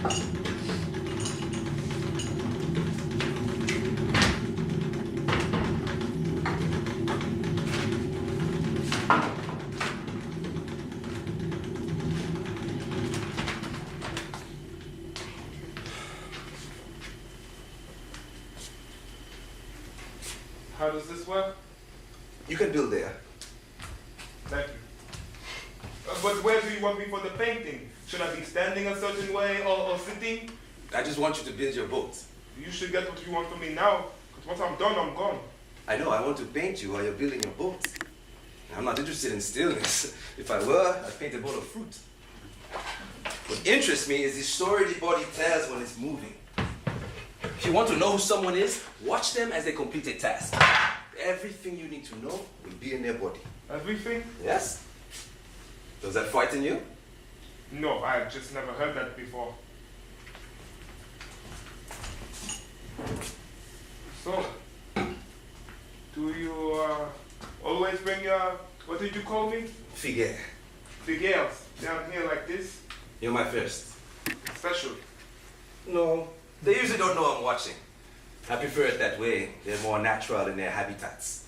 How does this work? You can build there. Thank you. But where do you want me for the painting? Should I be standing a certain way or sitting? I just want you to build your boat. You should get what you want from me now, because once I'm done, I'm gone. I know, I want to paint you while you're building your boat. I'm not interested in stillness. If I were, I'd paint a bowl of fruit. What interests me is the story the body tells when it's moving. If you want to know who someone is, watch them as they complete a task. Everything you need to know will be in their body. Everything? Yes? Does that frighten you? No, I've just never heard that before. So, do you always bring your, what did you call me? Figure. Figures down here like this? You're my first. Special. No, they usually don't know I'm watching. I prefer it that way. They're more natural in their habitats.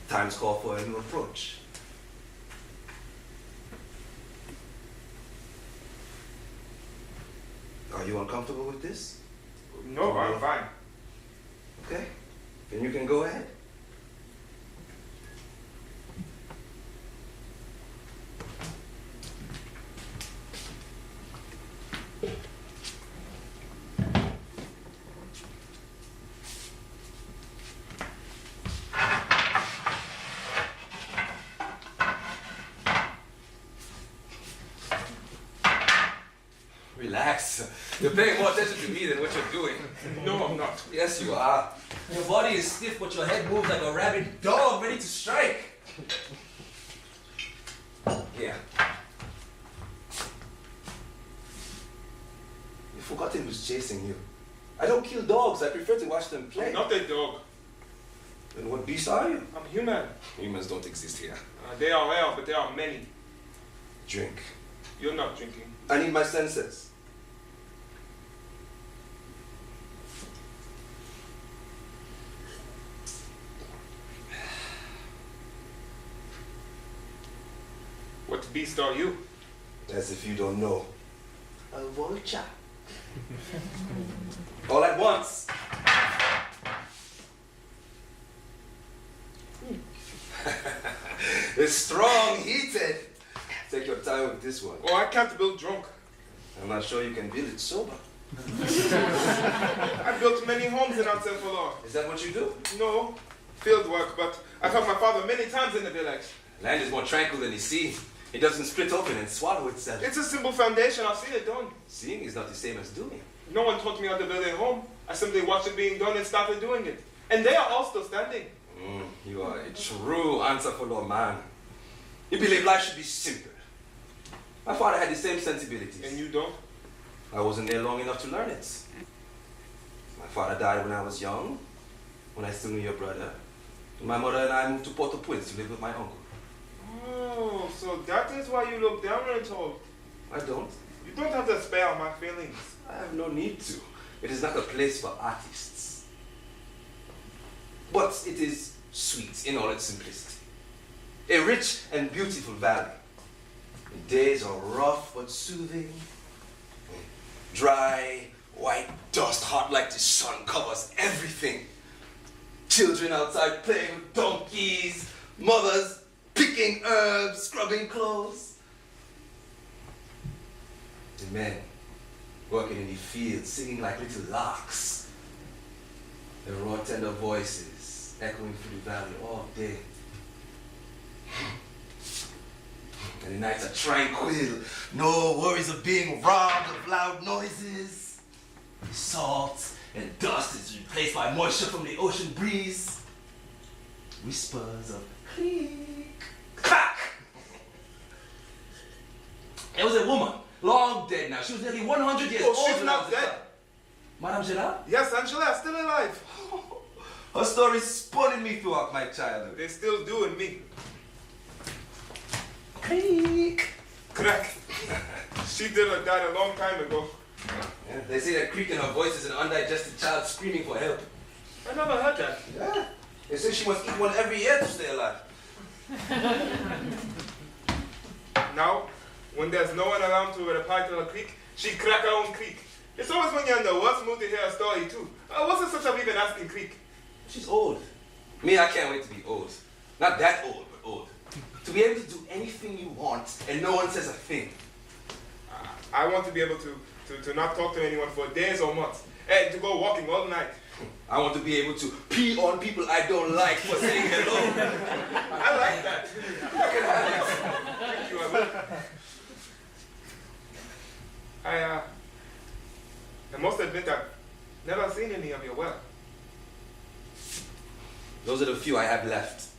Times call for a new approach. Are you uncomfortable with this? No, I'm fine. Okay, then you can go ahead. Relax. You're paying more attention to me than what you're doing. No, I'm not. Yes, you are. Your body is stiff, but your head moves like a rabid dog ready to strike. Here. You've forgotten who's chasing you. I don't kill dogs. I prefer to watch them play. I'm not a dog. Then what beast are you? I'm human. Humans don't exist here. They are rare, but there are many. Drink. You're not drinking. I need my senses. What beast are you? As if you don't know. A vulture. All at once. It's strong, heated. Take your time with this one. Oh, I can't build drunk. I'm not sure you can build it sober. I built many homes in Anselfalor. Is that what you do? No, field work, but I've helped my father many times in the village. Land is more tranquil than the sea. It doesn't split open and swallow itself. It's a simple foundation. I've seen it done. Seeing is not the same as doing. No one taught me how to build a home. I simply watched it being done and started doing it. And they are all still standing. You are a true Anselfalor man. You believe life should be simple. My father had the same sensibilities. And you don't? I wasn't there long enough to learn it. My father died when I was young, when I still knew your brother. My mother and I moved to Port-au-Prince to live with my uncle. Oh, so that is why you look down on it all. I don't. You don't have to spare my feelings. I have no need to. It is not a place for artists. But it is sweet in all its simplicity. A rich and beautiful valley. The days are rough but soothing. Dry, white dust, hot like the sun, covers everything. Children outside playing with donkeys, mothers picking herbs, scrubbing clothes. The men working in the fields, singing like little larks. Their raw, tender voices echoing through the valley all day. And the nights are tranquil, no worries of being robbed of loud noises. Salt and dust is replaced by moisture from the ocean breeze. Whispers of click, clack. There was a woman, long dead now. She was nearly 100 years old. Oh, she's not dead. Madame Gerard? Yes, Angela is still alive. Her story spun in me throughout my childhood. They still do in me. Creak. Crack. She did or died a long time ago. Yeah, they say that creak in her voice is an undigested child screaming for help. I never heard that. Yeah. They say she must eat one every year to stay alive. Now, when there's no one around to reply to her creak, she crack her own creak. It's always when you're in the worst mood to hear a story too. What's the sense of even asking creak? She's old. Me, I can't wait to be old. Not that old, but old. To be able to do anything you want and no one says a thing. I want to be able to not talk to anyone for days or months. And to go walking all night. I want to be able to pee on people I don't like for saying hello. I like that. I can have it. Thank you, I will. I must admit I've never seen any of your work. Those are the few I have left.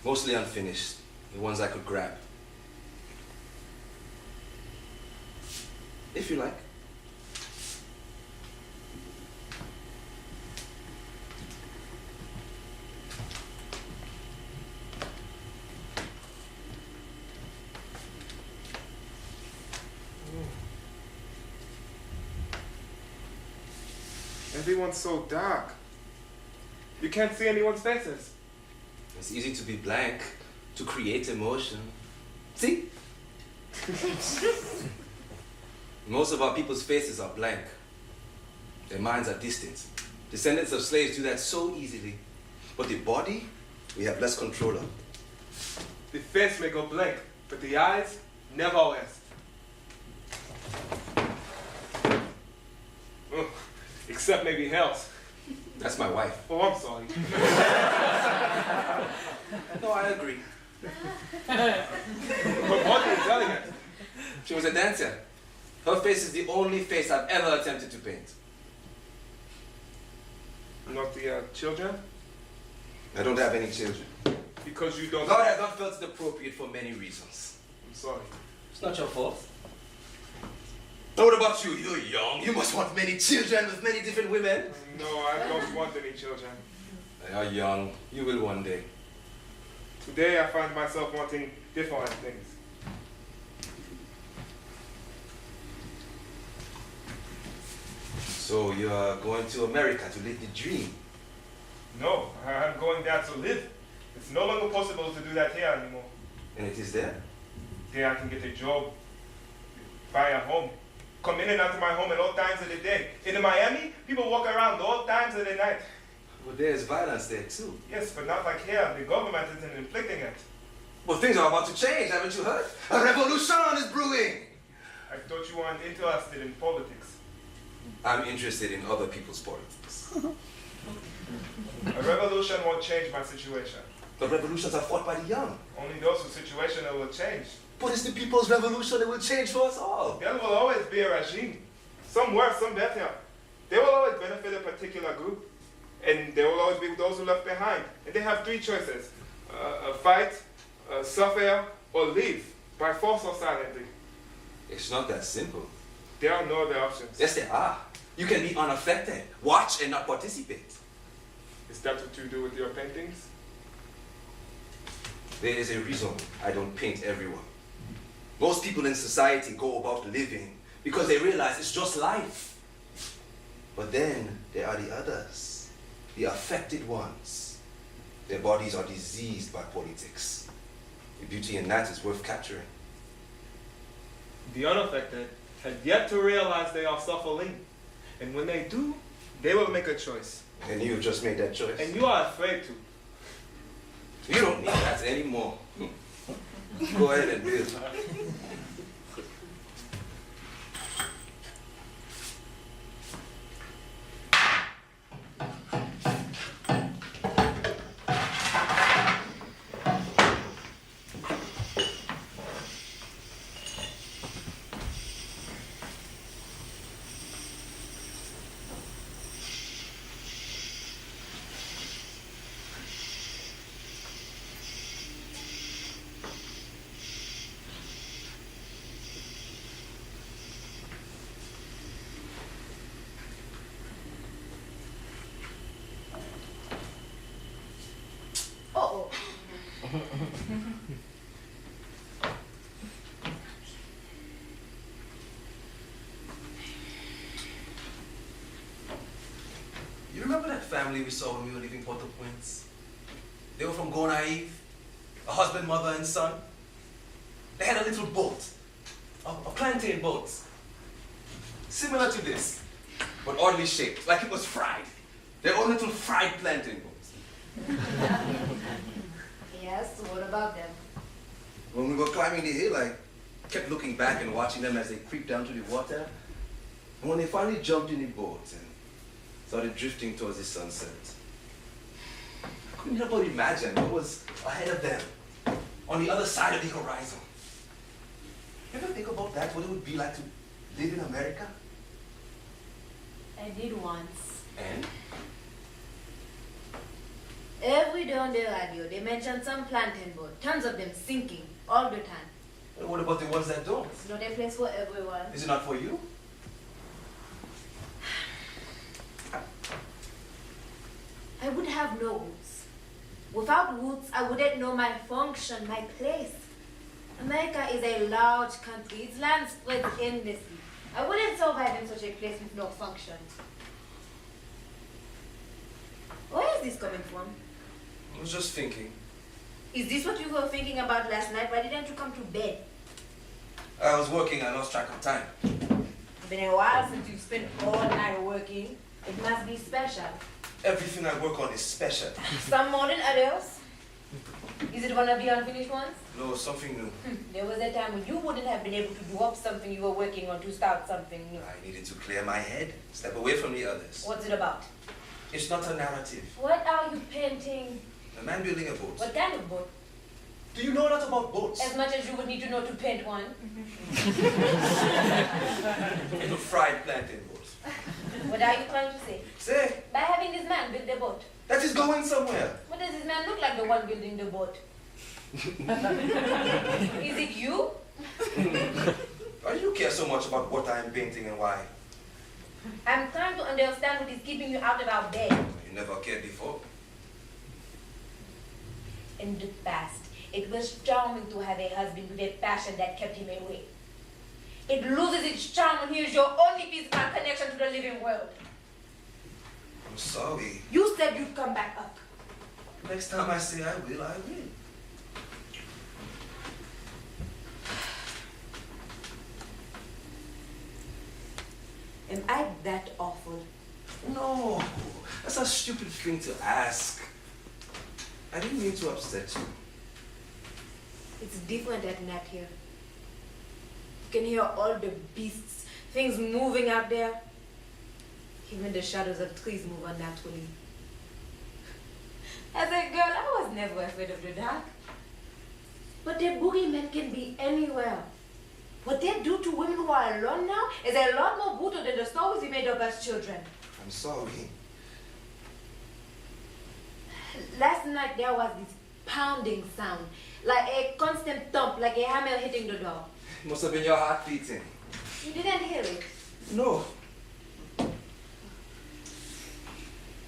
Mostly unfinished. The ones I could grab. If you like. Everyone's so dark. You can't see anyone's faces. It's easy to be blank, to create emotion. See? Most of our people's faces are blank. Their minds are distant. Descendants of slaves do that so easily. But the body, we have less control of. The face may go blank, but the eyes never rest. Oh, except maybe hell's. That's my wife. Oh, I'm sorry. No, I agree. Her body is elegant. She was a dancer. Her face is the only face I've ever attempted to paint. Not the children? I don't have any children. Because you don't... God has not felt it appropriate for many reasons. I'm sorry. It's not your fault. Now what about you? You're young. You must want many children with many different women. No, I don't want any children. They are young. You will one day. Today I find myself wanting different things. So you're going to America to live the dream? No, I'm going there to live. It's no longer possible to do that here anymore. And it is there? Here I can get a job, buy a home, come in and out of my home at all times of the day. In Miami, people walk around all times of the night. Well, there's violence there too. Yes, but not like here. The government isn't inflicting it. Well, things are about to change, haven't you heard? A revolution is brewing! I thought you weren't interested in politics. I'm interested in other people's politics. A revolution won't change my situation. But revolutions are fought by the young. Only those whose situation will change. But it's the people's revolution that will change for us all. There will always be a regime. Some worse, some better. They will always benefit a particular group. And there will always be those who are left behind. And they have three choices. Fight, suffer, or leave. By force or silently. It's not that simple. There are no other options. Yes, there are. You can be unaffected, watch and not participate. Is that what you do with your paintings? There is a reason I don't paint everyone. Most people in society go about living because they realize it's just life. But then there are the others, the affected ones. Their bodies are diseased by politics. The beauty in that is worth capturing. The unaffected have yet to realize they are suffering. And when they do, they will make a choice. And you just made that choice. And you are afraid to. You don't need that anymore. Go ahead and build. family we saw when we were leaving Port-au-Prince. They were from Gonaïve, a husband, mother, and son. They had a little boat, a plantain boat, similar to this, but oddly shaped, like it was fried. Their own little fried plantain boat. Yes, what about them? When we were climbing the hill, I kept looking back and watching them as they creeped down to the water. And when they finally jumped in the boat and started drifting towards the sunset, I couldn't help but imagine what was ahead of them, on the other side of the horizon. You ever think about that, what it would be like to live in America? I did once. And? Every day on the radio, they mention some plantain boat. Tons of them sinking all the time. And what about the ones that don't? It's not a place for everyone. Is it not for you? I would have no roots. Without roots, I wouldn't know my function, my place. America is a large country. Its land spreads endlessly. I wouldn't survive in such a place with no function. Where is this coming from? I was just thinking. Is this what you were thinking about last night? Why didn't you come to bed? I was working, I lost track of time. It's been a while since you've spent all night working. It must be special. Everything I work on is special. Some more than others. Is it one of the unfinished ones? No, something new. There was a time when you wouldn't have been able to do up something you were working on to start something new. I needed to clear my head, step away from the others. What's it about? It's not a narrative. What are you painting? A man building a boat. What kind of boat? Do you know a lot about boats? As much as you would need to know to paint one. A little fried plantain boat. What are you trying to say? Say, By having this man build the boat. that is going somewhere. What does this man look like, the one building the boat? Is it you? Why do you care so much about what I am painting and why? I'm trying to understand what is keeping you out of our bed. You never cared before. In the past, it was charming to have a husband with a passion that kept him away. It loses its charm when he is your only physical connection to the living world. I'm sorry. You said you'd come back up. Next time I say I will, I will. Am I that awful? No, that's a stupid thing to ask. I didn't mean to upset you. It's different at night here. You can hear all the beasts, things moving out there. Even the shadows of trees move unnaturally. As a girl, I was never afraid of the dark. But the boogeymen can be anywhere. What they do to women who are alone now is a lot more brutal than the stories we made up as children. I'm sorry. Last night there was this pounding sound, like a constant thump, like a hammer hitting the door. It must have been your heart beating. You didn't hear it. No.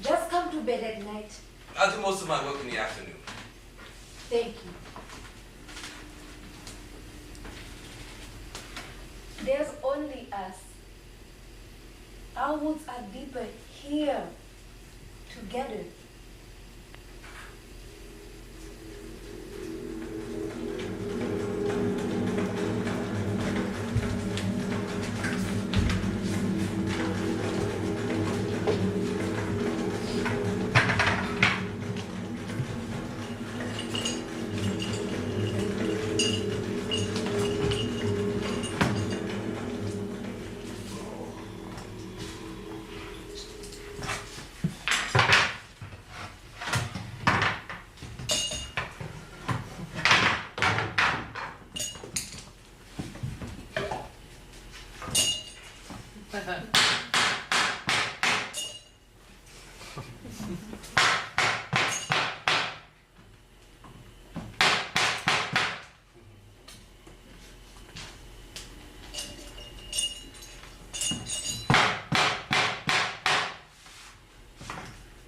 Just come to bed at night. I'll do most of my work in the afternoon. Thank you. There's only us. Our roots are deeper here, together.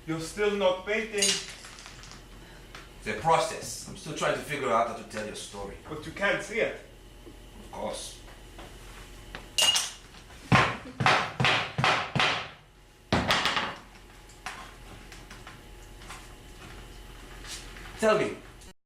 You're still not painting, It's a process. I'm still trying to figure out how to tell your story. but you can't see it. Of course. Tell me,